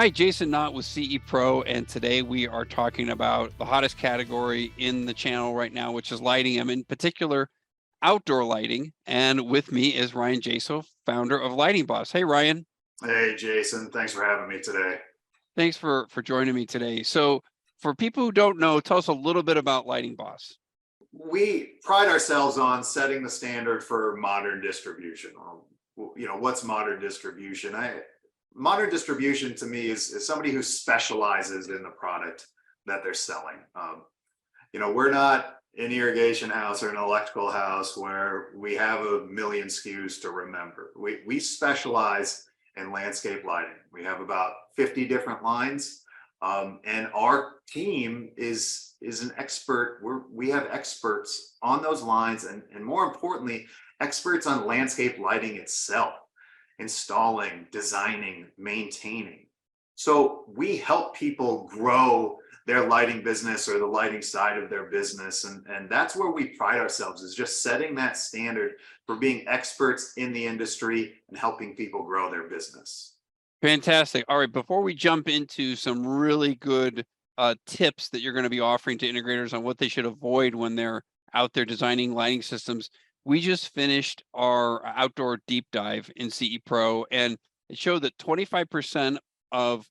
Hi, Jason Knott with CE Pro, and today we are talking about the hottest category in the channel right now, which is lighting. I'm in particular outdoor lighting, and with me is Ryan Jaso, founder of Lighting Boss. Hey, Ryan. Hey, Jason. Thanks for having me today. Thanks for joining me today. So, for people who don't know, tell us a little bit about Lighting Boss. We pride ourselves on setting the standard for modern distribution. What's modern distribution? Modern distribution to me is somebody who specializes in the product that they're selling. We're not an irrigation house or an electrical house where we have a million SKUs to remember. We specialize in landscape lighting. We have about 50 different lines. And our team is an expert. We have experts on those lines, and more importantly, experts on landscape lighting itself, installing, designing, maintaining. So we help people grow their lighting business or the lighting side of their business. And that's where we pride ourselves, is just setting that standard for being experts in the industry and helping people grow their business. Fantastic. All right, before we jump into some really good tips that you're going to be offering to integrators on what they should avoid when they're out there designing lighting systems, we just finished our outdoor deep dive in CE Pro, and it showed that 25% of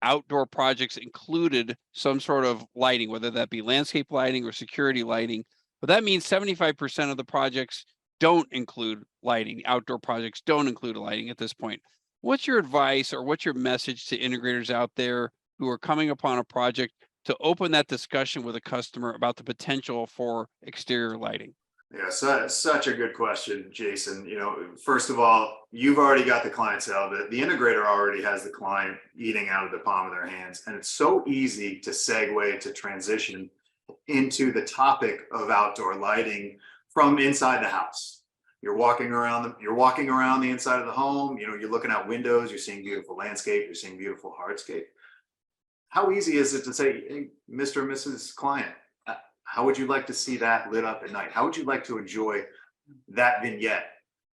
outdoor projects included some sort of lighting, whether that be landscape lighting or security lighting. But that means 75% of the projects don't include lighting. Outdoor projects don't include lighting at this point. What's your advice or what's your message to integrators out there who are coming upon a project to open that discussion with a customer about the potential for exterior lighting? Yeah, so such a good question, Jason. First of all, you've already got the clientele. The integrator already has the client eating out of the palm of their hands. And it's so easy to segue, to transition into the topic of outdoor lighting from inside the house. You're walking around the inside of the home, you're looking out windows, you're seeing beautiful landscape, you're seeing beautiful hardscape. How easy is it to say, hey, Mr. and Mrs. Client, how would you like to see that lit up at night? How would you like to enjoy that vignette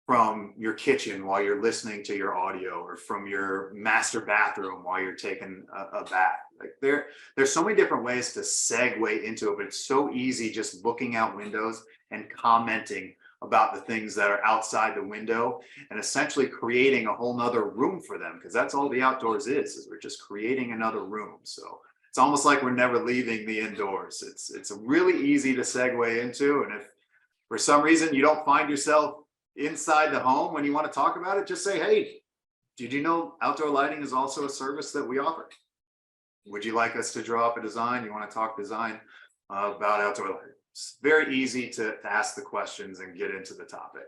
from your kitchen while you're listening to your audio, or from your master bathroom while you're taking a bath? Like there's so many different ways to segue into it, but it's so easy just looking out windows and commenting about the things that are outside the window, and essentially creating a whole nother room for them, because that's all the outdoors is we're just creating another room. So it's almost like we're never leaving the indoors. It's really easy to segue into. And if for some reason you don't find yourself inside the home when you want to talk about it, just say, hey, did you know outdoor lighting is also a service that we offer? Would you like us to draw up a design? You want to talk design about outdoor lighting? It's very easy to ask the questions and get into the topic.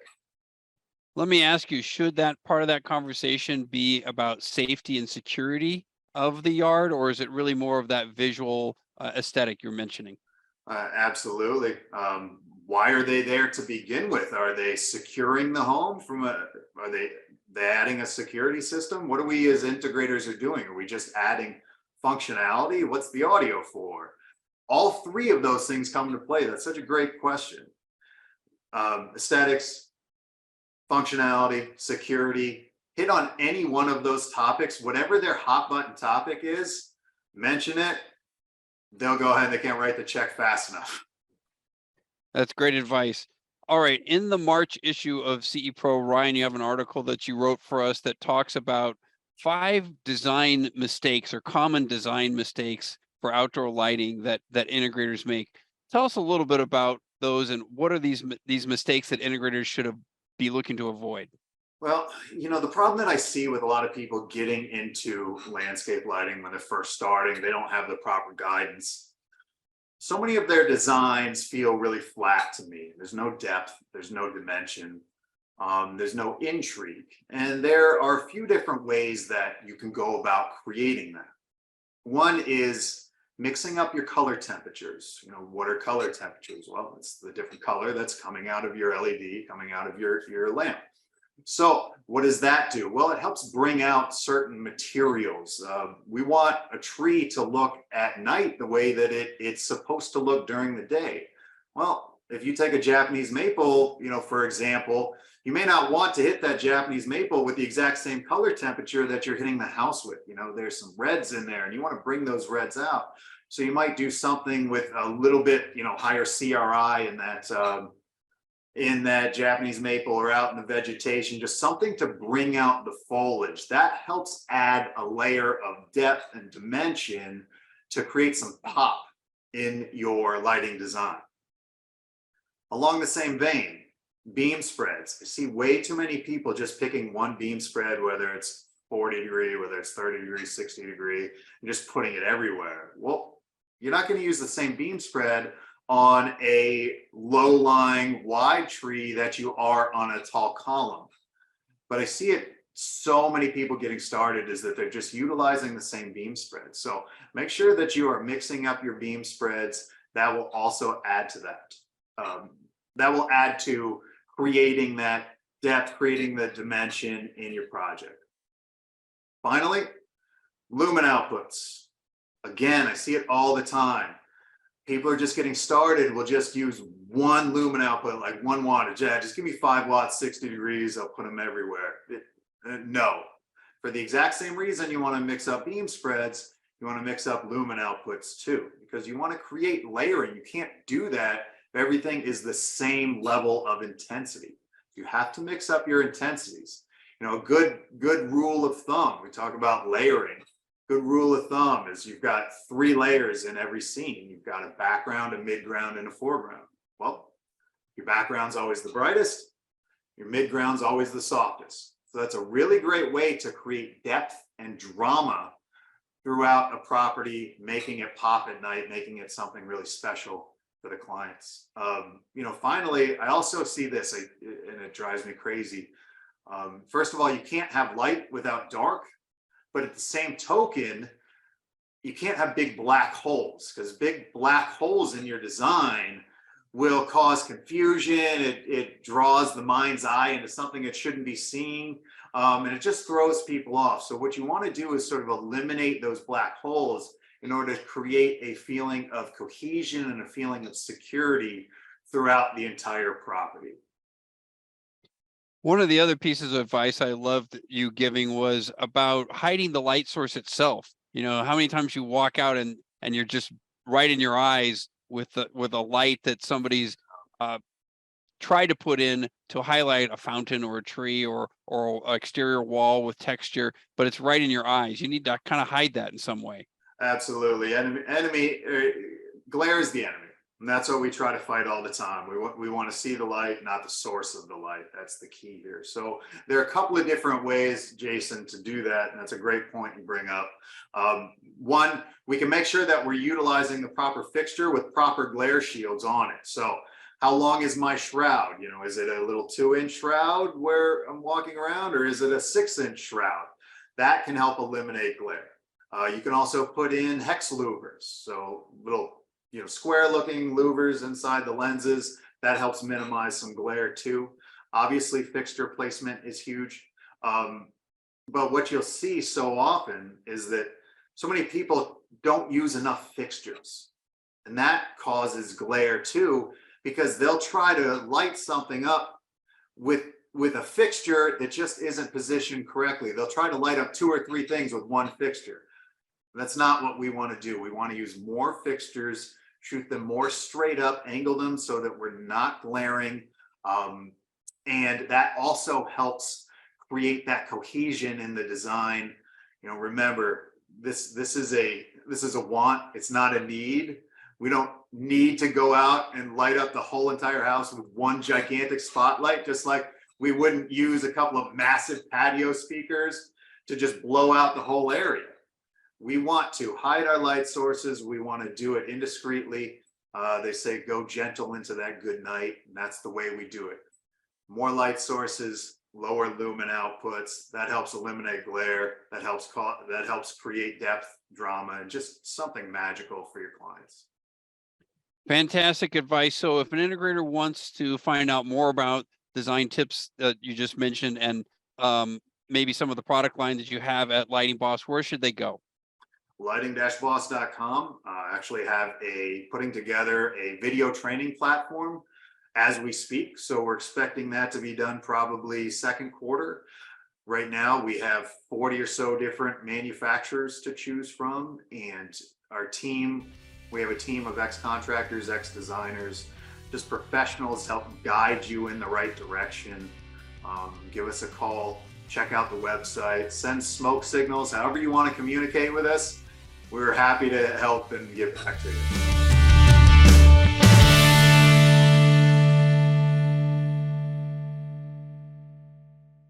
Let me ask you, should that part of that conversation be about safety and security of the yard, or is it really more of that visual aesthetic you're mentioning? Absolutely. Why are they there to begin with? Are they securing the home are they adding a security system? What are we as integrators are doing? Are we just adding functionality? What's the audio for? All three of those things come into play. That's such a great question. Aesthetics, functionality, security, hit on any one of those topics, whatever their hot button topic is, mention it, they'll go ahead, they can't write the check fast enough. That's great advice. All right, in the March issue of CE Pro, Ryan, you have an article that you wrote for us that talks about 5 design mistakes or common design mistakes for outdoor lighting that integrators make. Tell us a little bit about those, and what are these mistakes that integrators should be looking to avoid? Well, the problem that I see with a lot of people getting into landscape lighting when they're first starting, they don't have the proper guidance. So many of their designs feel really flat to me. There's no depth, there's no dimension, there's no intrigue. And there are a few different ways that you can go about creating that. One is mixing up your color temperatures. What are color temperatures? Well, it's the different color that's coming out of your LED, coming out of your lamp. So what does that do? Well, it helps bring out certain materials. We want a tree to look at night the way that it's supposed to look during the day. Well, if you take a Japanese maple, you know, for example, you may not want to hit that Japanese maple with the exact same color temperature that you're hitting the house with. You know, there's some reds in there and you want to bring those reds out. So you might do something with a little bit, you know, higher CRI in that Japanese maple or out in the vegetation, just something to bring out the foliage. That helps add a layer of depth and dimension to create some pop in your lighting design. Along the same vein, beam spreads. I see way too many people just picking one beam spread, whether it's 40 degree, whether it's 30 degree, 60 degree, and just putting it everywhere. Well, you're not going to use the same beam spread on a low-lying wide tree that you are on a tall column. But I see it so many people getting started is that they're just utilizing the same beam spread. So make sure that you are mixing up your beam spreads. That will also add to that. That will add to creating that depth, creating the dimension in your project. Finally, lumen outputs. Again, I see it all the time. People are just getting started, will just use one lumen output, like 1 watt. Just give me 5 watts, 60 degrees, I'll put them everywhere. No. For the exact same reason you want to mix up beam spreads, you want to mix up lumen outputs too, because you want to create layering. You can't do that if everything is the same level of intensity. You have to mix up your intensities. You know, a good rule of thumb, we talk about layering. Good rule of thumb is you've got 3 layers in every scene. You've got a background, a midground, and a foreground. Well, your background's always the brightest, your midground's always the softest. So that's a really great way to create depth and drama throughout a property, making it pop at night, making it something really special for the clients. You know, finally, I also see this, and it drives me crazy. First of all, you can't have light without dark. But at the same token, you can't have big black holes, because big black holes in your design will cause confusion. It draws the mind's eye into something it shouldn't be seeing, and it just throws people off. So what you want to do is sort of eliminate those black holes in order to create a feeling of cohesion and a feeling of security throughout the entire property. One of the other pieces of advice I loved you giving was about hiding the light source itself. You know, how many times you walk out and you're just right in your eyes with a light that somebody's tried to put in to highlight a fountain or a tree or an exterior wall with texture, but it's right in your eyes. You need to kind of hide that in some way. Absolutely. Glare is the enemy. And that's what we try to fight all the time. We want to see the light, not the source of the light. That's the key here. So there are a couple of different ways, Jason, to do that. And that's a great point you bring up. One, we can make sure that we're utilizing the proper fixture with proper glare shields on it. So how long is my shroud? You know, is it a little 2-inch shroud where I'm walking around, or is it a 6-inch shroud? That can help eliminate glare. You can also put in hex louvers. So little, you know, square looking louvers inside the lenses. That helps minimize some glare too. Obviously fixture placement is huge. But what you'll see so often is that so many people don't use enough fixtures, and that causes glare too, because they'll try to light something up with a fixture that just isn't positioned correctly. They'll try to light up 2 or 3 things with one fixture. That's not what we want to do. We want to use more fixtures, shoot them more straight up, angle them so that we're not glaring. And that also helps create that cohesion in the design. You know, remember, this is a want, it's not a need. We don't need to go out and light up the whole entire house with one gigantic spotlight, just like we wouldn't use a couple of massive patio speakers to just blow out the whole area. We want to hide our light sources. We want to do it indiscreetly. They say go gentle into that good night, and that's the way we do it. More light sources, lower lumen outputs. That helps eliminate glare. That helps create depth, drama, and just something magical for your clients. Fantastic advice. So if an integrator wants to find out more about design tips that you just mentioned, and maybe some of the product line that you have at Lighting Boss, where should they go? Lighting-boss.com actually have putting together a video training platform as we speak. So we're expecting that to be done probably second quarter. Right now, we have 40 or so different manufacturers to choose from, and our team, we have a team of ex-contractors, ex-designers, just professionals help guide you in the right direction. Give us a call, check out the website, send smoke signals, however you want to communicate with us. We're happy to help and get back to you.